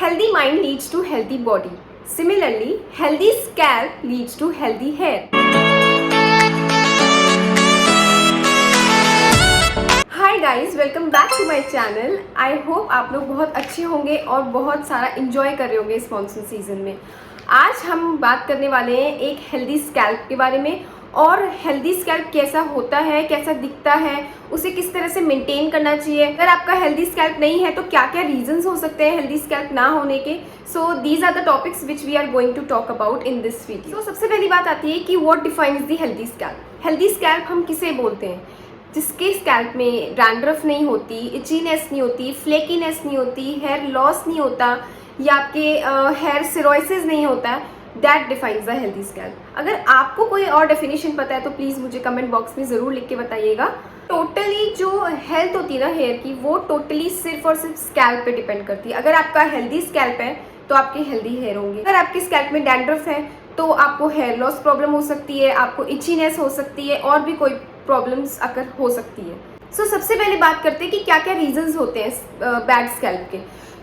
Healthy mind leads to healthy body. Similarly, healthy scalp leads to healthy hair. Hi guys, welcome back to my channel. I hope आप लोग बहुत अच्छे होंगे और बहुत सारा एंजॉय कर रहे होंगे इस मॉनसून सीजन में। आज हम बात करने वाले हैं एक हेल्दी स्कैल्प के बारे में, और हेल्दी स्कैल्प कैसा होता है, कैसा दिखता है, उसे किस तरह से मेंटेन करना चाहिए। अगर आपका हेल्दी स्कैल्प नहीं है तो क्या क्या रीजंस हो सकते हैं हेल्दी स्कैल्प ना होने के। So these are the topics which we are going to talk about in this video. तो सबसे पहली बात आती है कि what defines the healthy scalp. Healthy scalp हम किसे बोलते हैं? जिसके स्कैल्प में डैंड्रफ नहीं होती, इचीनेस नहीं होती, फ्लेकीनेस नहीं होती, हेयर लॉस नहीं होता, या आपके हेयर सिरोसिस नहीं होता, that defines the healthy scalp. अगर आपको कोई और डेफिनेशन पता है तो प्लीज़ मुझे कमेंट बॉक्स में ज़रूर लिख के बताइएगा। टोटली जो हेल्थ होती है ना हेयर की, वो टोटली सिर्फ और सिर्फ स्कैल्प पे डिपेंड करती है। अगर आपका हेल्दी स्कैल्प है तो आपके हेल्दी हेयर होंगे। अगर आपके स्कैल्प में डैंड्रफ है तो आपको हेयर लॉस प्रॉब्लम हो सकती है, आपको इचीनेस हो सकती है, और भी कोई प्रॉब्लम्स अगर हो सकती है। सो सबसे पहले बात करते हैं कि क्या क्या रीजंस होते हैं बैड स्कैल्प के।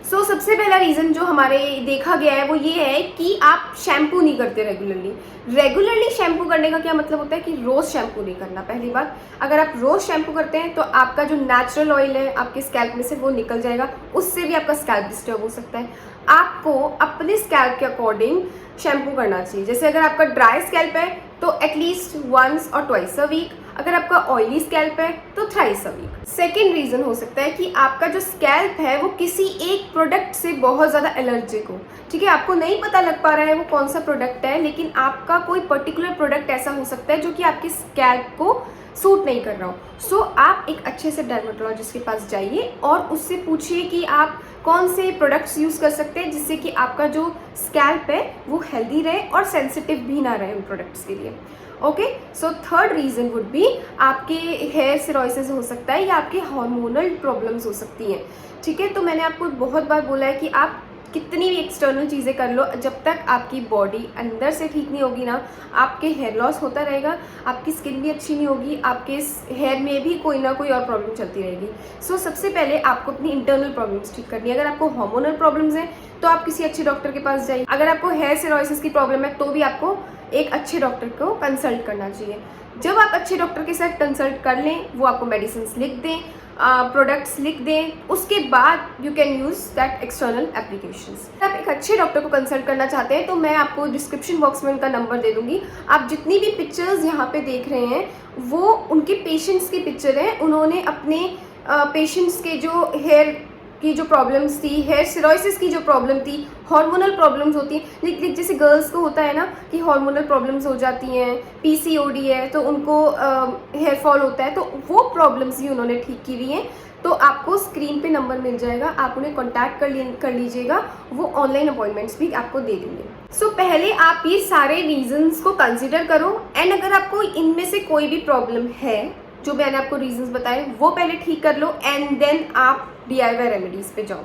सो सबसे पहला रीज़न जो हमारे देखा गया है वो ये है कि आप शैम्पू नहीं करते रेगुलरली शैम्पू करने का क्या मतलब होता है कि रोज़ शैम्पू नहीं करना। पहली बात, अगर आप रोज़ शैम्पू करते हैं तो आपका जो नेचुरल ऑयल है आपके स्कैल्प में से वो निकल जाएगा, उससे भी आपका स्कैल्प डिस्टर्ब हो सकता है। आपको अपने स्कैल्प के अकॉर्डिंग शैम्पू करना चाहिए। जैसे अगर आपका ड्राई स्कैल्प है तो एटलीस्ट वंस और ट्वाइस अ वीक, अगर आपका ऑयली स्कैल्प है तो thrice a week. Second reason हो सकता है कि आपका जो स्कैल्प है वो किसी एक प्रोडक्ट से बहुत ज़्यादा एलर्जिक हो। ठीक है, आपको नहीं पता लग पा रहा है वो कौन सा प्रोडक्ट है, लेकिन आपका कोई पर्टिकुलर प्रोडक्ट ऐसा हो सकता है जो कि आपके स्कैल्प को सूट नहीं कर रहा हो। सो आप एक अच्छे से डर्मेटोलॉजिस्ट के पास जाइए और उससे पूछिए कि आप कौन से प्रोडक्ट्स यूज़ कर सकते हैं जिससे कि आपका जो स्कैल्प है वो हेल्दी रहे और सेंसिटिव भी ना रहे उन प्रोडक्ट्स के लिए। Okay, so third reason would be आपके हेयर सिरोसिस हो सकता है या आपके हार्मोनल प्रॉब्लम्स हो सकती हैं। ठीक है, तो मैंने आपको बहुत बार बोला है कि आप कितनी भी एक्सटर्नल चीज़ें कर लो, जब तक आपकी बॉडी अंदर से ठीक नहीं होगी ना, आपके हेयर लॉस होता रहेगा, आपकी स्किन भी अच्छी नहीं होगी, आपके हेयर में भी कोई ना कोई और प्रॉब्लम चलती रहेगी। सो सबसे पहले आपको अपनी इंटरनल प्रॉब्लम्स ठीक करनी है। अगर आपको हार्मोनल प्रॉब्लम्स हैं तो आप किसी अच्छे डॉक्टर के पास जाइए। अगर आपको हेयर सिरोसिस की प्रॉब्लम है तो भी आपको एक अच्छे डॉक्टर को कंसल्ट करना चाहिए। जब आप अच्छे डॉक्टर के साथ कंसल्ट कर लें, वो आपको मेडिसिन लिख दें, प्रोडक्ट्स लिख दें, उसके बाद you can use that external applications. आप एक अच्छे डॉक्टर को कंसल्ट करना चाहते हैं तो मैं आपको डिस्क्रिप्शन बॉक्स में उनका नंबर दे दूँगी। आप जितनी भी पिक्चर्स यहाँ पे देख रहे हैं वो उनके पेशेंट्स की पिक्चर है। उन्होंने अपने पेशेंट्स के जो हेयर की जो प्रॉब्लम्स थी, हेयर सिरोसिस की जो प्रॉब्लम थी, हार्मोनल प्रॉब्लम्स होती हैं, लेकिन जैसे गर्ल्स को होता है ना कि हार्मोनल प्रॉब्लम्स हो जाती हैं, पीसीओडी है तो उनको हेयर फॉल होता है, तो वो प्रॉब्लम्स भी उन्होंने ठीक की हुई हैं। तो आपको स्क्रीन पे नंबर मिल जाएगा, आप उन्हें कॉन्टैक्ट कर लीजिएगा, वो ऑनलाइन अपॉइंटमेंट्स भी आपको दे देंगे। सो पहले आप ये सारे रीजंस को कंसिडर करो, एंड अगर आपको इनमें से कोई भी प्रॉब्लम है जो मैंने आपको रीजंस बताए वो पहले ठीक कर लो, एंड देन आप DIY रेमेडीज़ पे जाओ।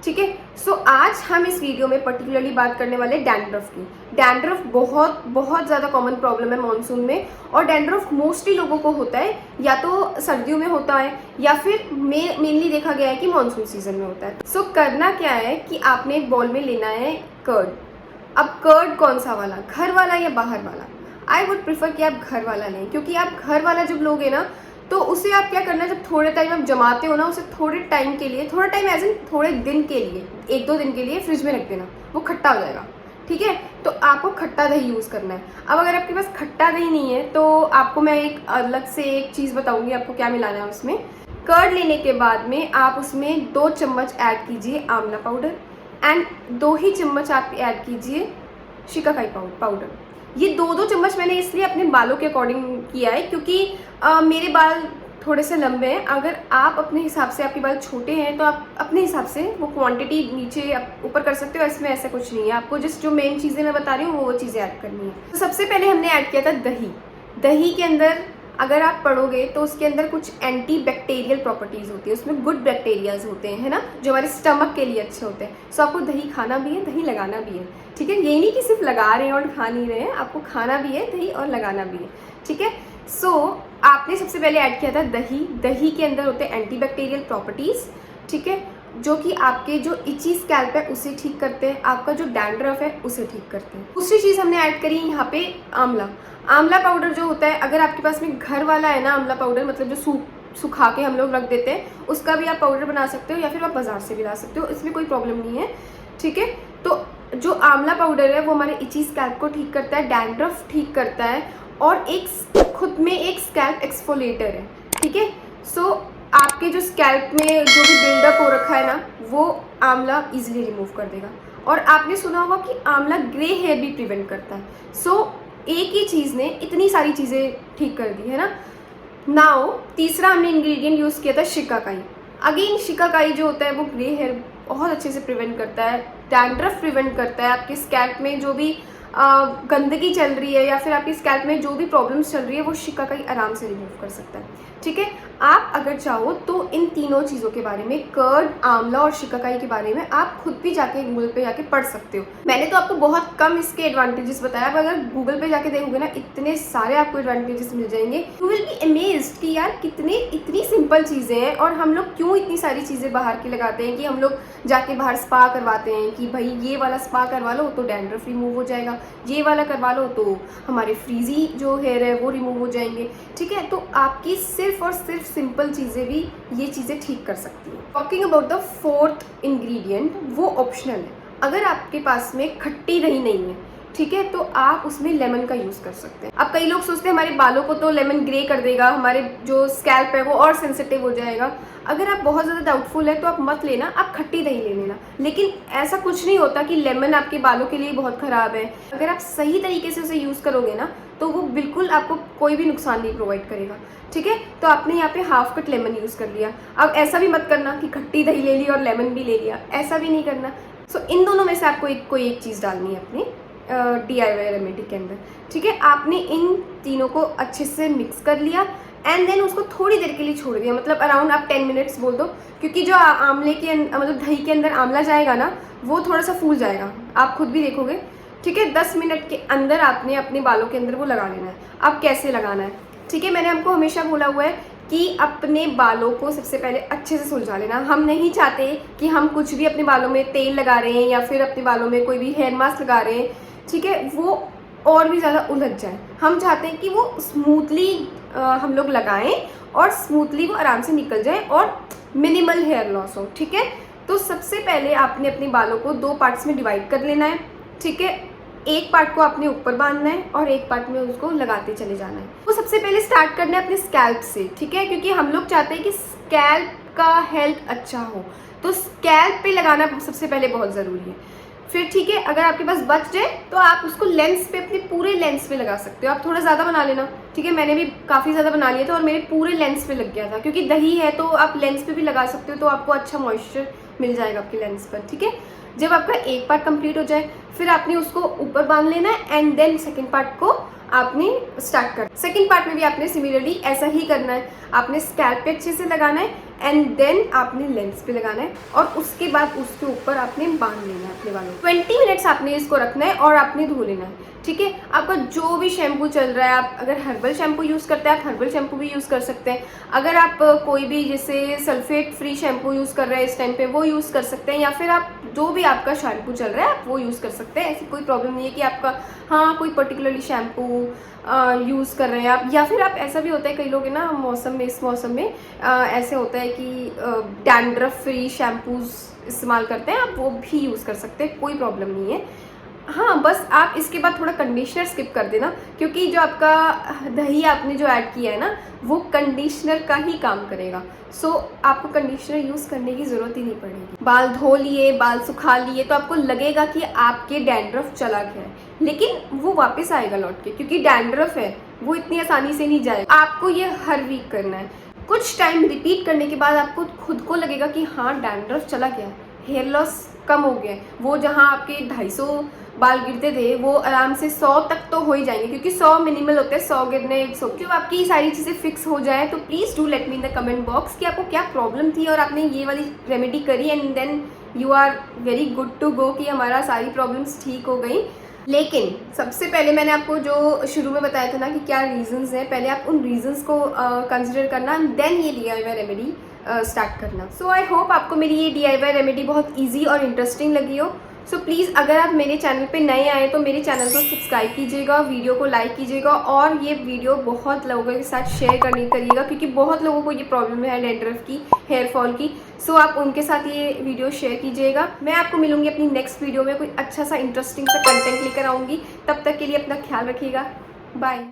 ठीक है, सो आज हम इस वीडियो में पर्टिकुलरली बात करने वाले डैंड्रफ की। डैंड्रफ बहुत बहुत ज़्यादा कॉमन प्रॉब्लम है मॉनसून में, और डैंड्रफ मोस्टली लोगों को होता है या तो सर्दियों में होता है या फिर मेनली देखा गया है कि मॉनसून सीजन में होता है। सो करना क्या है कि आपने एक बॉल में लेना है कर्ड। अब कर्ड कौन सा वाला, घर वाला या बाहर वाला? आई वुड प्रिफर कि आप घर वाला लें, क्योंकि आप घर वाला जब लोगे ना तो उसे आप क्या करना, जब थोड़े टाइम आप जमाते हो ना, उसे थोड़े टाइम के लिए, थोड़ा टाइम एज इन थोड़े दिन के लिए, 1-2 दिन के लिए फ्रिज में रख देना, वो खट्टा हो जाएगा। ठीक है, तो आपको खट्टा दही यूज़ करना है। अब अगर आपके पास खट्टा दही नहीं है तो आपको मैं एक अलग से एक चीज़ बताऊंगी आपको क्या मिलाना है उसमें। कर्ड लेने के बाद में आप उसमें 2 चम्मच ऐड कीजिए आंवला पाउडर, एंड 2 ही चम्मच आप ऐड कीजिए शिकाकाई पाउडर। ये 2-2 चम्मच मैंने इसलिए अपने बालों के अकॉर्डिंग किया है क्योंकि मेरे बाल थोड़े से लंबे हैं। अगर आप अपने हिसाब से, आपके बाल छोटे हैं तो आप अपने हिसाब से वो क्वांटिटी नीचे ऊपर कर सकते हो। इसमें ऐसा कुछ नहीं है, आपको जिस जो मेन चीज़ें मैं बता रही हूँ वो चीज़ें ऐड करनी है। तो सबसे पहले हमने ऐड किया था दही। दही के अंदर अगर आप पढ़ोगे तो उसके अंदर कुछ एंटी बैक्टीरियल प्रॉपर्टीज़ होती है, उसमें गुड बैक्टीरियाज होते हैं, है ना, जो हमारे स्टमक के लिए अच्छे होते हैं। सो आपको दही खाना भी है, दही लगाना भी है। ठीक है, ये नहीं कि सिर्फ लगा रहे हैं और खा नहीं रहे हैं, आपको खाना भी है दही और लगाना भी है। ठीक है, सो आपने सबसे पहले ऐड किया था दही। दही के अंदर होते हैं एंटी बैक्टीरियल प्रॉपर्टीज़। ठीक है, जो कि आपके जो इची स्कैल्प है उसे ठीक करते हैं, आपका जो डैंड्रफ है उसे ठीक करते हैं। दूसरी चीज़ हमने ऐड करी यहाँ पे आंवला। आंवला पाउडर जो होता है, अगर आपके पास में घर वाला है ना आंवला पाउडर, मतलब जो सुखा के हम लोग रख देते हैं, उसका भी आप पाउडर बना सकते हो या फिर आप बाज़ार से भी ला सकते हो, इसमें कोई प्रॉब्लम नहीं है। ठीक है, तो जो आंवला पाउडर है वो हमारे इची स्कैल्प को ठीक करता है, डैंड्रफ ठीक करता है और एक खुद में एक स्कैल्प एक्सफोलिएटर है। ठीक है, सो आपके जो स्कैल्प में जो भी बिल्डअप हो रखा है ना, वो आंवला इजीली रिमूव कर देगा। और आपने सुना होगा कि आंवला ग्रे हेयर भी प्रिवेंट करता है। सो एक ही चीज़ ने इतनी सारी चीज़ें ठीक कर दी है ना। नाउ तीसरा हमने इंग्रेडिएंट यूज़ किया था शिकाकाई। अगेन शिकाकाई जो होता है वो ग्रे हेयर बहुत अच्छे से प्रिवेंट करता है, डैंड्रफ प्रिवेंट करता है, आपके स्कैल्प में जो भी गंदगी चल रही है या फिर आपकी स्कैल्प में जो भी प्रॉब्लम्स चल रही है वो शिकाकाई आराम से रिमूव कर सकता है। ठीक है, आप अगर चाहो तो इन तीनों चीज़ों के बारे में, कर्ड, आंवला और शिकाकाई के बारे में आप खुद भी जाके गूगल पे जाके पढ़ सकते हो। मैंने तो आपको बहुत कम इसके एडवांटेजेस बताया, पर अगर गूगल पे जाके देखोगे ना, इतने सारे आपको एडवांटेजेस मिल जाएंगे। यू विल बी अमेज्ड कि यार इतनी सिंपल चीज़ें हैं और हम लोग क्यों इतनी सारी चीज़ें बाहर की लगाते हैं कि हम लोग जाके बाहर स्पा करवाते हैं कि भाई ये वाला स्पा करवा लो तो डैंड्रफ रिमूव हो जाएगा, ये वाला करवा लो तो हमारे फ्रीजी जो हेयर है वो रिमूव हो जाएंगे। ठीक है, तो आपकी सिर्फ और सिर्फ सिंपल चीज़ें भी ये चीज़ें ठीक कर सकती हैं। Talking about the fourth ingredient, वो ऑप्शनल है। अगर आपके पास में खट्टी दही नहीं है, ठीक है, तो आप उसमें लेमन का यूज़ कर सकते हैं। अब कई लोग सोचते हैं हमारे बालों को तो लेमन ग्रे कर देगा, हमारे जो स्कैल्प है वो और सेंसिटिव हो जाएगा। अगर आप बहुत ज़्यादा डाउटफुल है तो आप मत लेना, आप खट्टी दही ले लेना। लेकिन ऐसा कुछ नहीं होता कि लेमन आपके बालों के लिए बहुत ख़राब है। अगर आप सही तरीके से उसे यूज़ करोगे ना तो वो बिल्कुल आपको कोई भी नुकसान नहीं प्रोवाइड करेगा। ठीक है, तो आपने यहाँ पे हाफ कट लेमन यूज़ कर लिया। अब ऐसा भी मत करना कि खट्टी दही ले ली और लेमन भी ले लिया, ऐसा भी नहीं करना। सो इन दोनों में से आपको कोई एक चीज़ डालनी है अपनी DIY रेमेडी के अंदर। ठीक है, आपने इन तीनों को अच्छे से मिक्स कर लिया एंड देन उसको थोड़ी देर के लिए छोड़ दिया, मतलब अराउंड आप 10 मिनट्स बोल दो, क्योंकि जो आंवले के मतलब दही के अंदर आंवला जाएगा ना वो थोड़ा सा फूल जाएगा, आप खुद भी देखोगे। ठीक है, 10 मिनट के अंदर आपने अपने बालों के अंदर वो लगा लेना है। अब कैसे लगाना है, ठीक है, मैंने आपको हमेशा बोला हुआ है कि अपने बालों को सबसे पहले अच्छे से सुलझा लेना। हम नहीं चाहते कि हम कुछ भी अपने बालों में तेल लगा रहे हैं या फिर अपने बालों में कोई भी हेयर मास्क लगा रहे हैं, ठीक है, वो और भी ज़्यादा उलझ जाए। हम चाहते हैं कि वो स्मूथली हम लोग लगाएं और स्मूथली वो आराम से निकल जाए और मिनिमल हेयर लॉस हो। ठीक है, तो सबसे पहले आपने अपने बालों को 2 पार्ट्स में डिवाइड कर लेना है। ठीक है, एक पार्ट को आपने ऊपर बांधना है और एक पार्ट में उसको लगाते चले जाना है। वो सबसे पहले स्टार्ट करना है अपने स्कैल्प से। ठीक है, क्योंकि हम लोग चाहते हैं कि स्कैल्प का हेल्थ अच्छा हो, तो स्कैल्प पे लगाना सबसे पहले बहुत ज़रूरी है। फिर ठीक है, अगर आपके पास बच जाए तो आप उसको लेंस पे, अपने पूरे लेंस पे लगा सकते हो। आप थोड़ा ज़्यादा बना लेना। ठीक है, मैंने भी काफ़ी ज़्यादा बना लिया था और मेरे पूरे लेंस पे लग गया था, क्योंकि दही है तो आप लेंस पे भी लगा सकते हो, तो आपको अच्छा मॉइस्चर मिल जाएगा आपके लेंस पर। ठीक है, जब आपका एक पार्ट कंप्लीट हो जाए फिर आपने उसको ऊपर बांध लेना है एंड देन सेकेंड पार्ट को आपने स्टार्ट कर। सेकेंड पार्ट में भी आपने सिमिलरली ऐसा ही करना है। आपने स्कैल्प पे अच्छे से लगाना है एंड देन आपने लेंस पे लगाना है और उसके बाद उसके ऊपर आपने बांध लेना है अपने बालों को। 20 मिनट्स आपने इसको रखना है और आपने धो लेना है। ठीक है, आपका जो भी शैम्पू चल रहा है, आप अगर हर्बल शैम्पू यूज़ करते हैं आप हर्बल शैम्पू भी यूज़ कर सकते हैं। अगर आप कोई भी जैसे सल्फेट फ्री शैम्पू यूज़ कर रहे हैं इस टाइम पे, वो यूज़ कर सकते हैं, या फिर आप जो भी आपका शैम्पू चल रहा है आप वो यूज़ कर सकते हैं। ऐसी कोई प्रॉब्लम नहीं है कि आपका कोई पर्टिकुलरली शैम्पू यूज़ कर रहे हैं आप, या फिर आप ऐसा भी होता है कई लोग है ना इस मौसम में ऐसे होता है कि डैंड्रफ फ्री शैम्पूज़ इस्तेमाल करते हैं, आप वो भी यूज़ कर सकते हैं, कोई प्रॉब्लम नहीं है। बस आप इसके बाद थोड़ा कंडीशनर स्किप कर देना, क्योंकि जो आपका दही आपने जो ऐड किया है ना वो कंडीशनर का ही काम करेगा। सो आपको कंडीशनर यूज़ करने की ज़रूरत ही नहीं पड़ेगी। बाल धो लिए, बाल सुखा लिए तो आपको लगेगा कि आपके डैंड्रफ चला गया है, लेकिन वो वापस आएगा लौट के, क्योंकि डैंड्रफ है वो इतनी आसानी से नहीं जाएगा। आपको ये हर वीक करना है। कुछ टाइम रिपीट करने के बाद आपको खुद को लगेगा कि डैंड्रफ चला गया, हेयर लॉस कम हो गया। वो जहाँ आपके 250 बाल गिरते थे वो आराम से 100 तक तो हो ही जाएंगे, क्योंकि 100 मिनिमल होते हैं, 100 गिरने 100। जब आपकी सारी चीज़ें फिक्स हो जाए तो please do let me in the comment box कि आपको क्या प्रॉब्लम थी और आपने ये वाली रेमेडी करी and then you are very good to go कि हमारा सारी प्रॉब्लम्स ठीक हो गई। लेकिन सबसे पहले मैंने आपको जो शुरू में बताया था ना कि क्या रीजंस हैं, पहले आप उन रीजंस को कंसिडर करना, देन ये DIY रेमेडी स्टार्ट करना। सो आई होप आपको मेरी ये DIY रेमेडी बहुत ईजी और इंटरेस्टिंग लगी हो। सो प्लीज़ अगर आप मेरे चैनल पे नए आए तो मेरे चैनल को सब्सक्राइब कीजिएगा, वीडियो को लाइक कीजिएगा और ये वीडियो बहुत लोगों के साथ शेयर करिएगा, क्योंकि बहुत लोगों को ये प्रॉब्लम है डैंड्रफ की, हेयर फॉल की। सो आप उनके साथ ये वीडियो शेयर कीजिएगा। मैं आपको मिलूंगी अपनी नेक्स्ट वीडियो में, कोई अच्छा सा इंटरेस्टिंग सा कंटेंट लेकर आऊँगी। तब तक के लिए अपना ख्याल रखिएगा। बाय।